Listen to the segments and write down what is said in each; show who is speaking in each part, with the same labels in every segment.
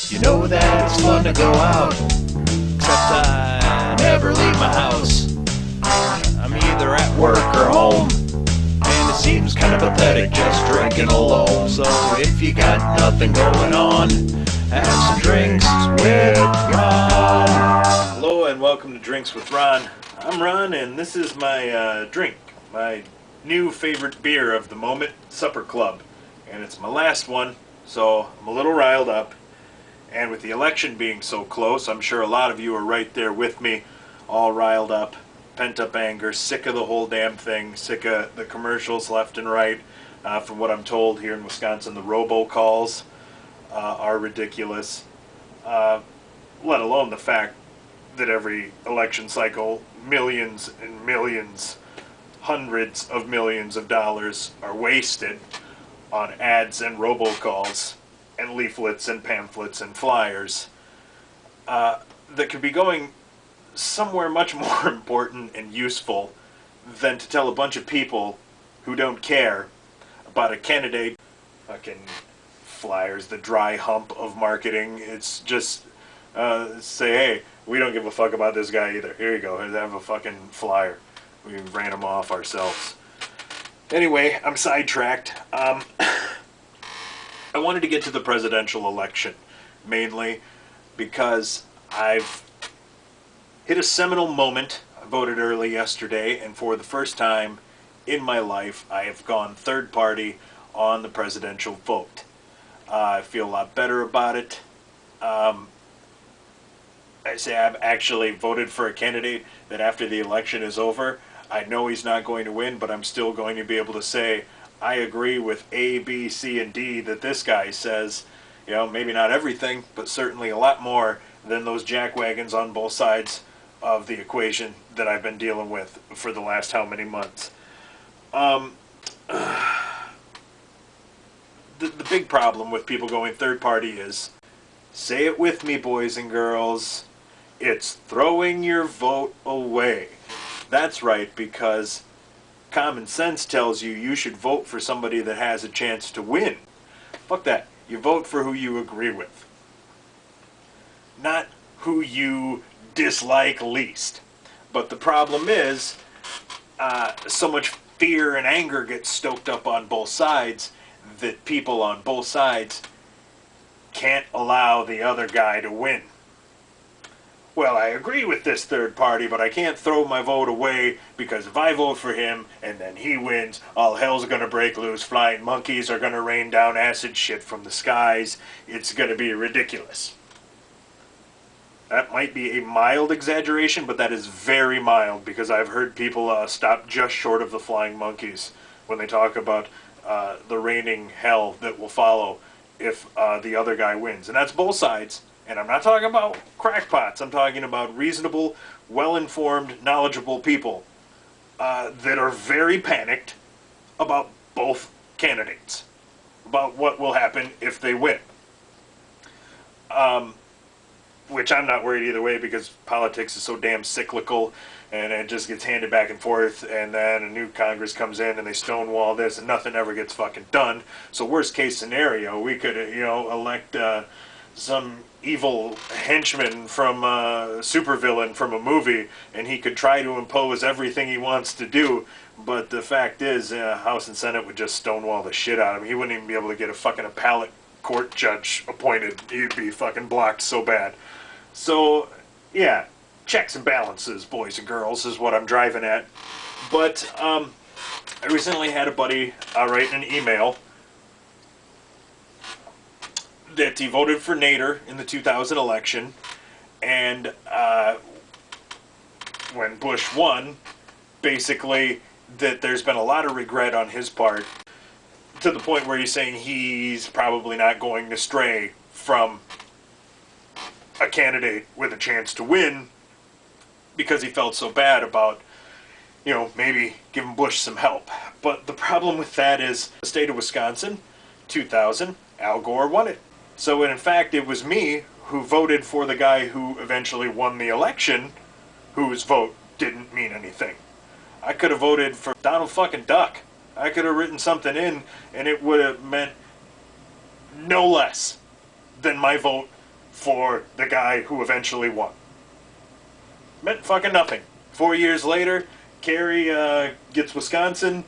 Speaker 1: You know that it's fun to go out, except I never leave my house. I'm either at work or home, and it seems kind of pathetic just drinking alone. So if you got nothing going on, have some drinks with Ron. Hello and welcome to Drinks with Ron. I'm Ron and this is my drink, my new favorite beer of the moment, Supper Club. And it's my last one, so I'm a little riled up. And with the election being so close, I'm sure a lot of you are right there with me, all riled up, pent-up anger, sick of the whole damn thing, sick of the commercials left and right. From what I'm told here in Wisconsin, the robocalls are ridiculous, let alone the fact that every election cycle, millions and millions, hundreds of millions of dollars are wasted on ads and robocalls and leaflets and pamphlets and flyers that could be going somewhere much more important and useful than to tell a bunch of people who don't care about a candidate. Fucking flyers, the dry hump of marketing. It's just say, hey, we don't give a fuck about this guy either. Here you go, have a fucking flyer. We ran him off ourselves. Anyway, I'm sidetracked. I wanted to get to the presidential election, mainly because I've hit a seminal moment. I voted early yesterday, and for the first time in my life, I have gone third party on the presidential vote. I feel a lot better about it. I say I've actually voted for a candidate that after the election is over, I know he's not going to win, but I'm still going to be able to say, I agree with A, B, C, and D that this guy says, you know, maybe not everything, but certainly a lot more than those jackwagons on both sides of the equation that I've been dealing with for the last how many months. The big problem with people going third party is, say it with me, boys and girls, it's throwing your vote away. That's right, because common sense tells you you should vote for somebody that has a chance to win. Fuck that. You vote for who you agree with, not who you dislike least. But the problem is, so much fear and anger gets stoked up on both sides that people on both sides can't allow the other guy to win. Well, I agree with this third party, but I can't throw my vote away because if I vote for him and then he wins, all hell's going to break loose. Flying monkeys are going to rain down acid shit from the skies. It's going to be ridiculous. That might be a mild exaggeration, but that is very mild because I've heard people stop just short of the flying monkeys when they talk about the raining hell that will follow if the other guy wins. And that's both sides. And I'm not talking about crackpots. I'm talking about reasonable, well-informed, knowledgeable people that are very panicked about both candidates, about what will happen if they win. Which I'm not worried either way because politics is so damn cyclical and it just gets handed back and forth, and then a new Congress comes in and they stonewall this and nothing ever gets fucking done. So worst case scenario, we could, elect some evil henchman from a supervillain from a movie, and he could try to impose everything he wants to do, but the fact is, House and Senate would just stonewall the shit out of him. He wouldn't even be able to get a fucking appellate court judge appointed. He'd be fucking blocked so bad. So, yeah, checks and balances, boys and girls, is what I'm driving at. But, I recently had a buddy write an email that he voted for Nader in the 2000 election, and when Bush won, basically that there's been a lot of regret on his part, to the point where he's saying he's probably not going to stray from a candidate with a chance to win because he felt so bad about, maybe giving Bush some help. But the problem with that is the state of Wisconsin, 2000, Al Gore won it. So in fact, it was me who voted for the guy who eventually won the election, whose vote didn't mean anything. I could have voted for Donald fucking Duck. I could have written something in, and it would have meant no less than my vote for the guy who eventually won. Meant fucking nothing. 4 years later, Kerry gets Wisconsin.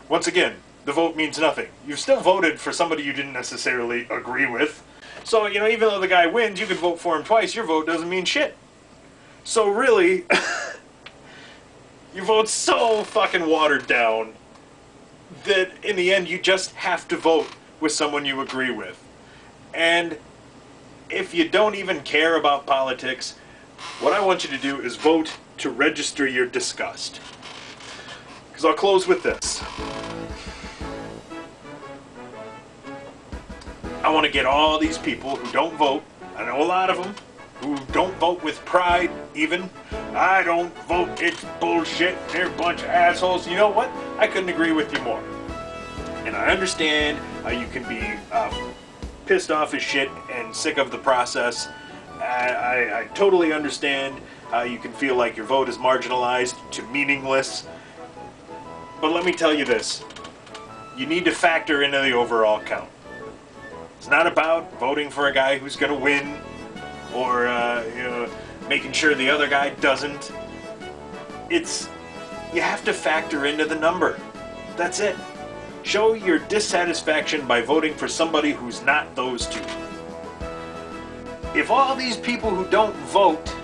Speaker 1: Once again, the vote means nothing. You've still voted for somebody you didn't necessarily agree with. So, you know, even though the guy wins, you could vote for him twice, your vote doesn't mean shit. So really, your vote's so fucking watered down that in the end you just have to vote with someone you agree with. And if you don't even care about politics, what I want you to do is vote to register your disgust. Because I'll close with this. I want to get all these people who don't vote, I know a lot of them, who don't vote with pride even. I don't vote, it's bullshit, they're a bunch of assholes. You know what? I couldn't agree with you more. And I understand how you can be pissed off as shit and sick of the process. I totally understand how you can feel like your vote is marginalized to meaningless. But let me tell you this. You need to factor into the overall count. It's not about voting for a guy who's going to win or making sure the other guy doesn't. It's, you have to factor into the number. That's it. Show your dissatisfaction by voting for somebody who's not those two. If all these people who don't vote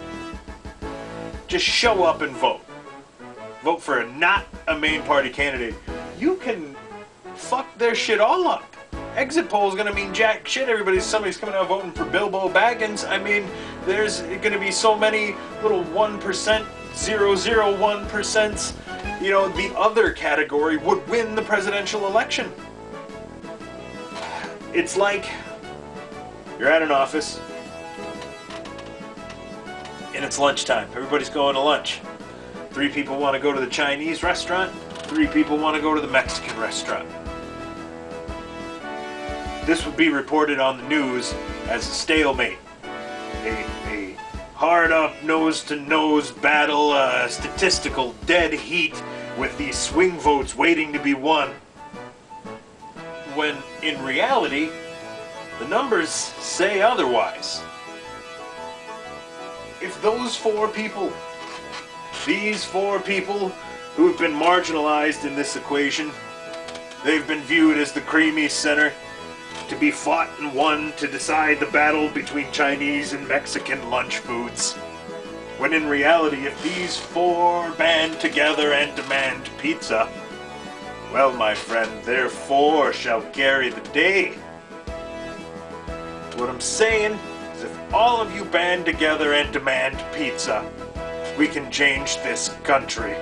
Speaker 1: just show up and vote for not a main party candidate, you can fuck their shit all up. Exit poll is going to mean jack shit. Somebody's coming out voting for Bilbo Baggins. I mean, there's going to be so many little 1%, 001%. You know, the other category would win the presidential election. It's like you're at an office and it's lunchtime. Everybody's going to lunch. 3 people want to go to the Chinese restaurant. 3 people want to go to the Mexican restaurant. This would be reported on the news as a stalemate, a hard-up, nose-to-nose battle, statistical dead heat with these swing votes waiting to be won. When, in reality, the numbers say otherwise. If those 4 people, these 4 people who have been marginalized in this equation, they've been viewed as the creamy center, to be fought and won to decide the battle between Chinese and Mexican lunch foods. When in reality, if these 4 band together and demand pizza, well, my friend, their 4 shall carry the day. What I'm saying is if all of you band together and demand pizza, we can change this country.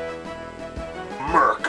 Speaker 1: Merc.